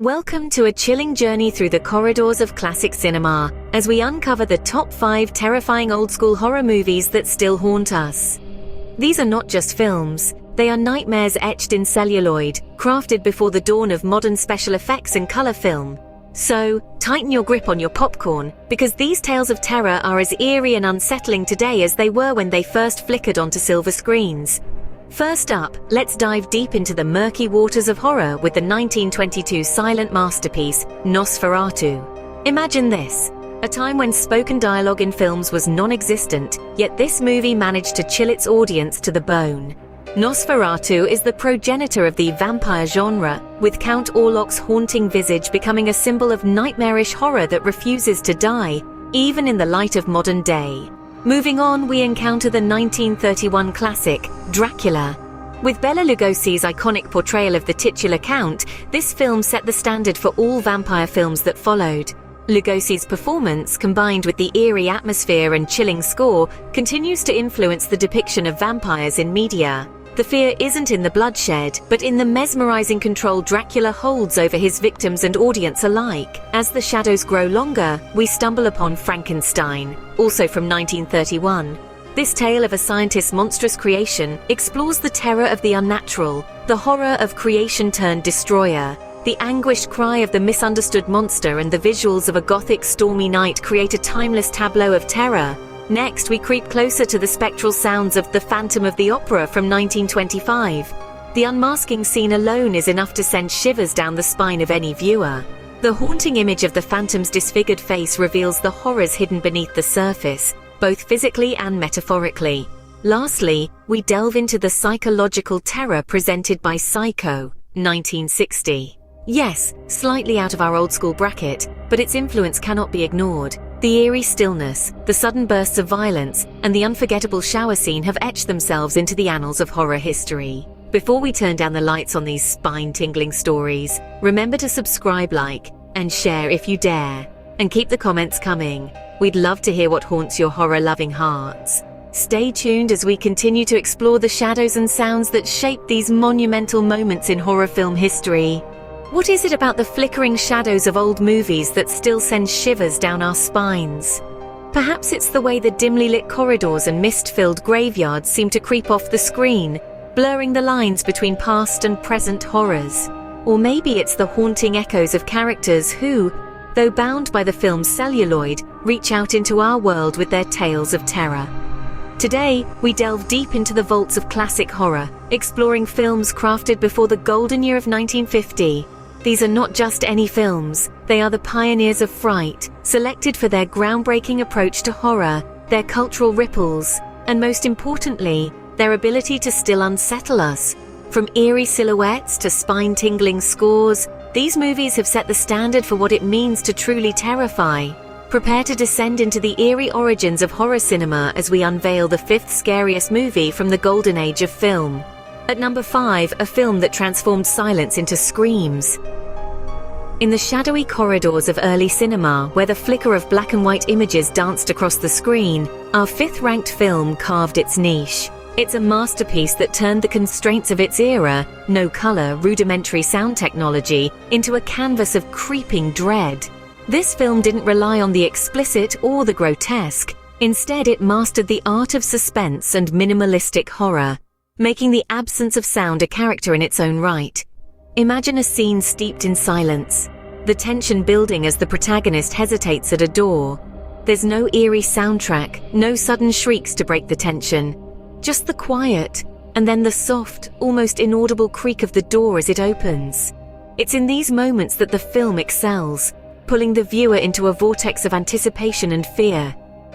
Welcome to a chilling journey through the corridors of classic cinema, as we uncover the top 5 terrifying old-school horror movies that still haunt us. These are not just films, they are nightmares etched in celluloid, crafted before the dawn of modern special effects and color film. So, tighten your grip on your popcorn, because these tales of terror are as eerie and unsettling today as they were when they first flickered onto silver screens. First up, let's dive deep into the murky waters of horror with the 1922 silent masterpiece, Nosferatu. Imagine this, a time when spoken dialogue in films was non-existent, yet this movie managed to chill its audience to the bone. Nosferatu is the progenitor of the vampire genre, with Count Orlok's haunting visage becoming a symbol of nightmarish horror that refuses to die, even in the light of modern day. Moving on, we encounter the 1931 classic, Dracula. With Bela Lugosi's iconic portrayal of the titular Count, this film set the standard for all vampire films that followed. Lugosi's performance, combined with the eerie atmosphere and chilling score, continues to influence the depiction of vampires in media. The fear isn't in the bloodshed, but in the mesmerizing control Dracula holds over his victims and audience alike. As the shadows grow longer, we stumble upon Frankenstein, also from 1931. This tale of a scientist's monstrous creation explores the terror of the unnatural, the horror of creation turned destroyer. The anguished cry of the misunderstood monster and the visuals of a gothic stormy night create a timeless tableau of terror. Next, we creep closer to the spectral sounds of The Phantom of the Opera from 1925. The unmasking scene alone is enough to send shivers down the spine of any viewer. The haunting image of the Phantom's disfigured face reveals the horrors hidden beneath the surface, both physically and metaphorically. Lastly, we delve into the psychological terror presented by Psycho, 1960. Yes, slightly out of our old-school bracket, but its influence cannot be ignored. The eerie stillness, the sudden bursts of violence, and the unforgettable shower scene have etched themselves into the annals of horror history. Before we turn down the lights on these spine-tingling stories, remember to subscribe, like, and share if you dare. And keep the comments coming. We'd love to hear what haunts your horror-loving hearts. Stay tuned as we continue to explore the shadows and sounds that shape these monumental moments in horror film history. What is it about the flickering shadows of old movies that still sends shivers down our spines? Perhaps it's the way the dimly lit corridors and mist-filled graveyards seem to creep off the screen, blurring the lines between past and present horrors. Or maybe it's the haunting echoes of characters who, though bound by the film's celluloid, reach out into our world with their tales of terror. Today, we delve deep into the vaults of classic horror, exploring films crafted before the golden year of 1950. These are not just any films, they are the pioneers of fright, selected for their groundbreaking approach to horror, their cultural ripples, and most importantly, their ability to still unsettle us. From eerie silhouettes to spine-tingling scores, these movies have set the standard for what it means to truly terrify. Prepare to descend into the eerie origins of horror cinema as we unveil the 5th scariest movie from the golden age of film. At number 5, a film that transformed silence into screams. In the shadowy corridors of early cinema, where the flicker of black and white images danced across the screen, our 5th-ranked film carved its niche. It's a masterpiece that turned the constraints of its era, no color, rudimentary sound technology, into a canvas of creeping dread. This film didn't rely on the explicit or the grotesque. Instead, it mastered the art of suspense and minimalistic horror, making the absence of sound a character in its own right. Imagine a scene steeped in silence, the tension building as the protagonist hesitates at a door. There's no eerie soundtrack, no sudden shrieks to break the tension. Just the quiet, and then the soft, almost inaudible creak of the door as it opens. It's in these moments that the film excels, pulling the viewer into a vortex of anticipation and fear.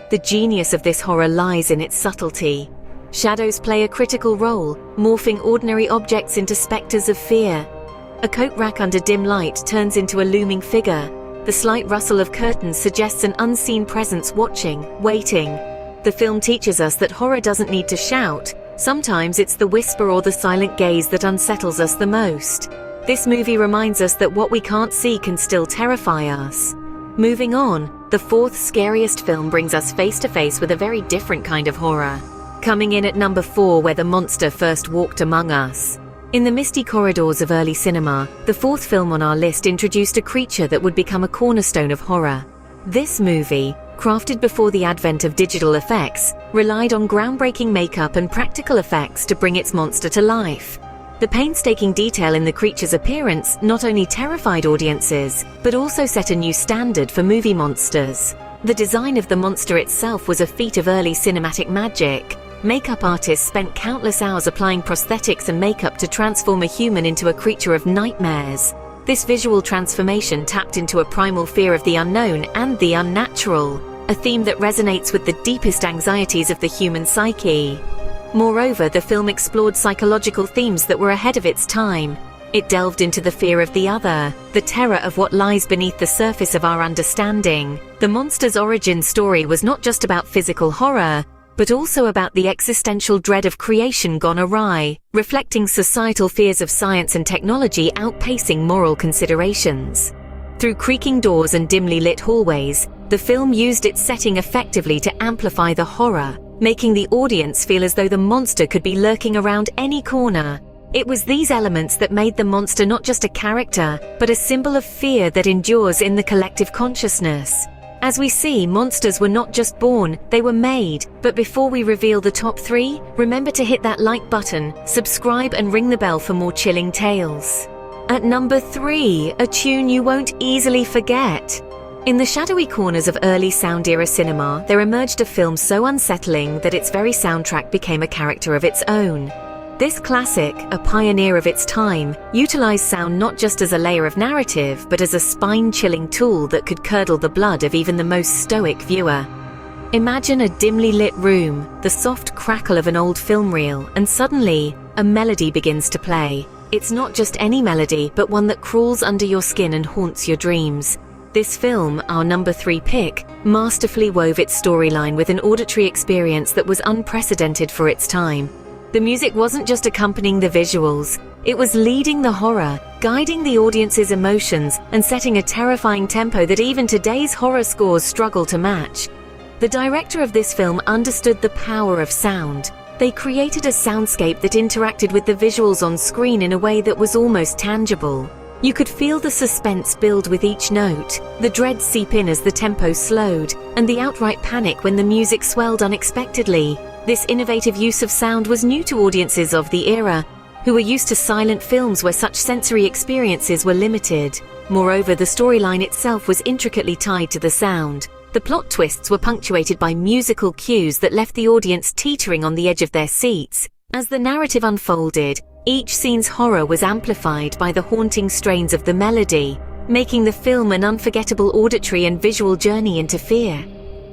The genius of this horror lies in its subtlety. Shadows play a critical role, morphing ordinary objects into specters of fear. A coat rack under dim light turns into a looming figure. The slight rustle of curtains suggests an unseen presence watching, waiting. The film teaches us that horror doesn't need to shout. Sometimes it's the whisper or the silent gaze that unsettles us the most. This movie reminds us that what we can't see can still terrify us. Moving on, the 4th scariest film brings us face to face with a very different kind of horror. Coming in at number 4, where the monster first walked among us. In the misty corridors of early cinema, the fourth film on our list introduced a creature that would become a cornerstone of horror. This movie, crafted before the advent of digital effects, relied on groundbreaking makeup and practical effects to bring its monster to life. The painstaking detail in the creature's appearance not only terrified audiences, but also set a new standard for movie monsters. The design of the monster itself was a feat of early cinematic magic. Makeup artists spent countless hours applying prosthetics and makeup to transform a human into a creature of nightmares. This visual transformation tapped into a primal fear of the unknown and the unnatural, a theme that resonates with the deepest anxieties of the human psyche. Moreover, the film explored psychological themes that were ahead of its time. It delved into the fear of the other, the terror of what lies beneath the surface of our understanding. The Monstrous Origins story was not just about physical horror, but also about the existential dread of creation gone awry, reflecting societal fears of science and technology outpacing moral considerations. Through creaking doors and dimly lit hallways, the film used its setting effectively to amplify the horror, making the audience feel as though the monster could be lurking around any corner. It was these elements that made the monster not just a character, but a symbol of fear that endures in the collective consciousness. As we see, monsters were not just born, they were made. But before we reveal the top 3, remember to hit that like button, subscribe and ring the bell for more chilling tales. At number 3, a tune you won't easily forget. In the shadowy corners of early sound era cinema, there emerged a film so unsettling that its very soundtrack became a character of its own. This classic, a pioneer of its time, utilized sound not just as a layer of narrative, but as a spine-chilling tool that could curdle the blood of even the most stoic viewer. Imagine a dimly lit room, the soft crackle of an old film reel, and suddenly, a melody begins to play. It's not just any melody, but one that crawls under your skin and haunts your dreams. This film, our number 3 pick, masterfully wove its storyline with an auditory experience that was unprecedented for its time. The music wasn't just accompanying the visuals, it was leading the horror, guiding the audience's emotions, and setting a terrifying tempo that even today's horror scores struggle to match. The director of this film understood the power of sound. They created a soundscape that interacted with the visuals on screen in a way that was almost tangible. You could feel the suspense build with each note, the dread seep in as the tempo slowed, and the outright panic when the music swelled unexpectedly. This innovative use of sound was new to audiences of the era, who were used to silent films where such sensory experiences were limited. Moreover, the storyline itself was intricately tied to the sound. The plot twists were punctuated by musical cues that left the audience teetering on the edge of their seats. As the narrative unfolded, each scene's horror was amplified by the haunting strains of the melody, making the film an unforgettable auditory and visual journey into fear.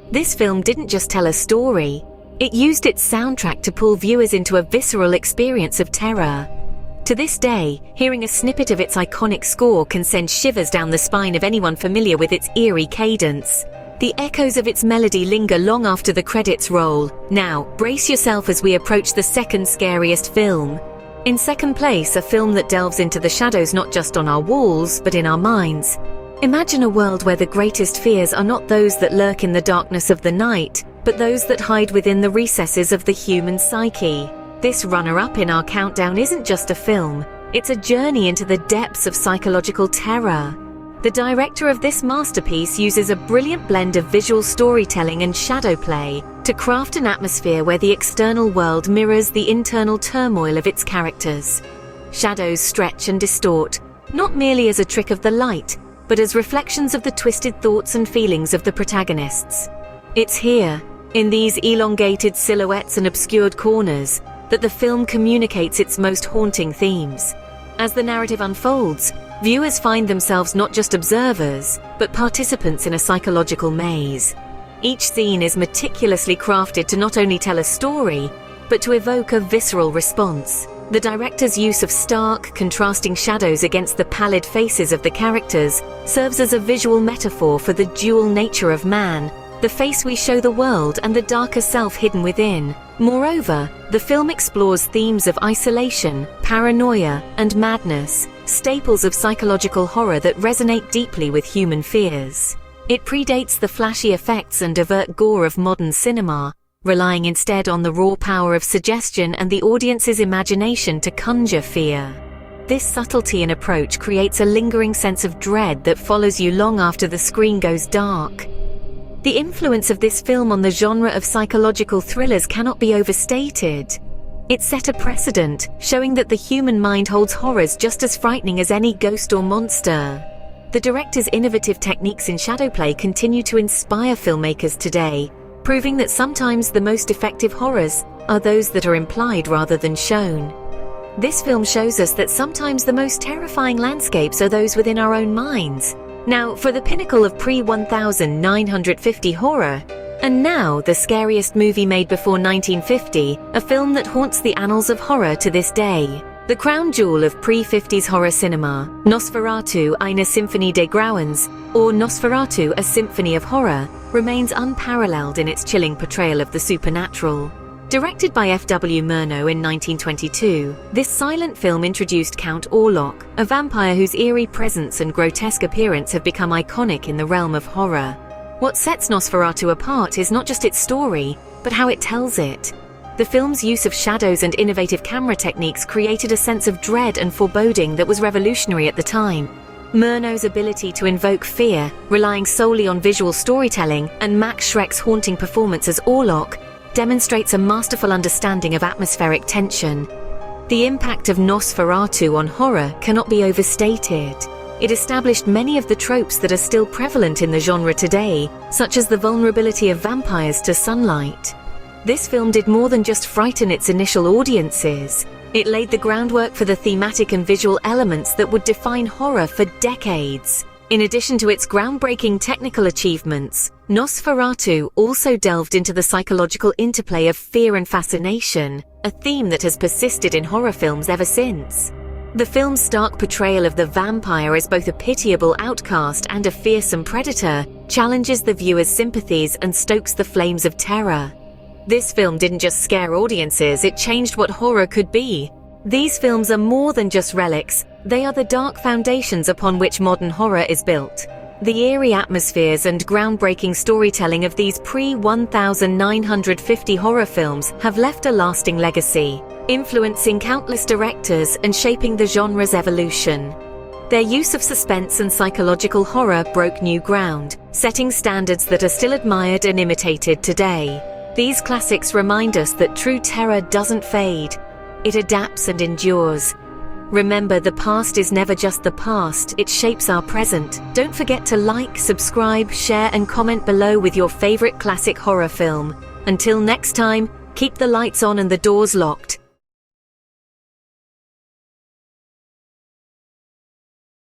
This film didn't just tell a story, it used its soundtrack to pull viewers into a visceral experience of terror. To this day, hearing a snippet of its iconic score can send shivers down the spine of anyone familiar with its eerie cadence. The echoes of its melody linger long after the credits roll. Now, brace yourself as we approach the second scariest film. In second place, a film that delves into the shadows not just on our walls, but in our minds. Imagine a world where the greatest fears are not those that lurk in the darkness of the night, but those that hide within the recesses of the human psyche. This runner-up in our countdown isn't just a film, it's a journey into the depths of psychological terror. The director of this masterpiece uses a brilliant blend of visual storytelling and shadow play to craft an atmosphere where the external world mirrors the internal turmoil of its characters. Shadows stretch and distort, not merely as a trick of the light, but as reflections of the twisted thoughts and feelings of the protagonists. It's here, in these elongated silhouettes and obscured corners, that the film communicates its most haunting themes. As the narrative unfolds, viewers find themselves not just observers, but participants in a psychological maze. Each scene is meticulously crafted to not only tell a story, but to evoke a visceral response. The director's use of stark, contrasting shadows against the pallid faces of the characters serves as a visual metaphor for the dual nature of man, the face we show the world and the darker self hidden within. Moreover, the film explores themes of isolation, paranoia, and madness, staples of psychological horror that resonate deeply with human fears. It predates the flashy effects and overt gore of modern cinema, relying instead on the raw power of suggestion and the audience's imagination to conjure fear. This subtlety and approach creates a lingering sense of dread that follows you long after the screen goes dark. The influence of this film on the genre of psychological thrillers cannot be overstated. It set a precedent, showing that the human mind holds horrors just as frightening as any ghost or monster. The director's innovative techniques in shadow play continue to inspire filmmakers today, proving that sometimes the most effective horrors are those that are implied rather than shown. This film shows us that sometimes the most terrifying landscapes are those within our own minds. Now, for the pinnacle of pre-1950 horror, and now the scariest movie made before 1950, a film that haunts the annals of horror to this day. The crown jewel of pre-50s horror cinema, Nosferatu eine Symphonie des Grauens, or Nosferatu, a Symphony of Horror, remains unparalleled in its chilling portrayal of the supernatural. Directed by F.W. Murnau in 1922, this silent film introduced Count Orlok, a vampire whose eerie presence and grotesque appearance have become iconic in the realm of horror. What sets Nosferatu apart is not just its story, but how it tells it. The film's use of shadows and innovative camera techniques created a sense of dread and foreboding that was revolutionary at the time. Murnau's ability to invoke fear, relying solely on visual storytelling, and Max Schreck's haunting performance as Orlok demonstrates a masterful understanding of atmospheric tension. The impact of Nosferatu on horror cannot be overstated. It established many of the tropes that are still prevalent in the genre today, such as the vulnerability of vampires to sunlight. This film did more than just frighten its initial audiences. It laid the groundwork for the thematic and visual elements that would define horror for decades. In addition to its groundbreaking technical achievements, Nosferatu also delved into the psychological interplay of fear and fascination, a theme that has persisted in horror films ever since. The film's stark portrayal of the vampire as both a pitiable outcast and a fearsome predator challenges the viewer's sympathies and stokes the flames of terror. This film didn't just scare audiences, it changed what horror could be. These films are more than just relics, they are the dark foundations upon which modern horror is built. The eerie atmospheres and groundbreaking storytelling of these pre-1950 horror films have left a lasting legacy, influencing countless directors and shaping the genre's evolution. Their use of suspense and psychological horror broke new ground, setting standards that are still admired and imitated today. These classics remind us that true terror doesn't fade. It adapts and endures. Remember, the past is never just the past, it shapes our present. Don't forget to like, subscribe, share and comment below with your favorite classic horror film. Until next time, keep the lights on and the doors locked.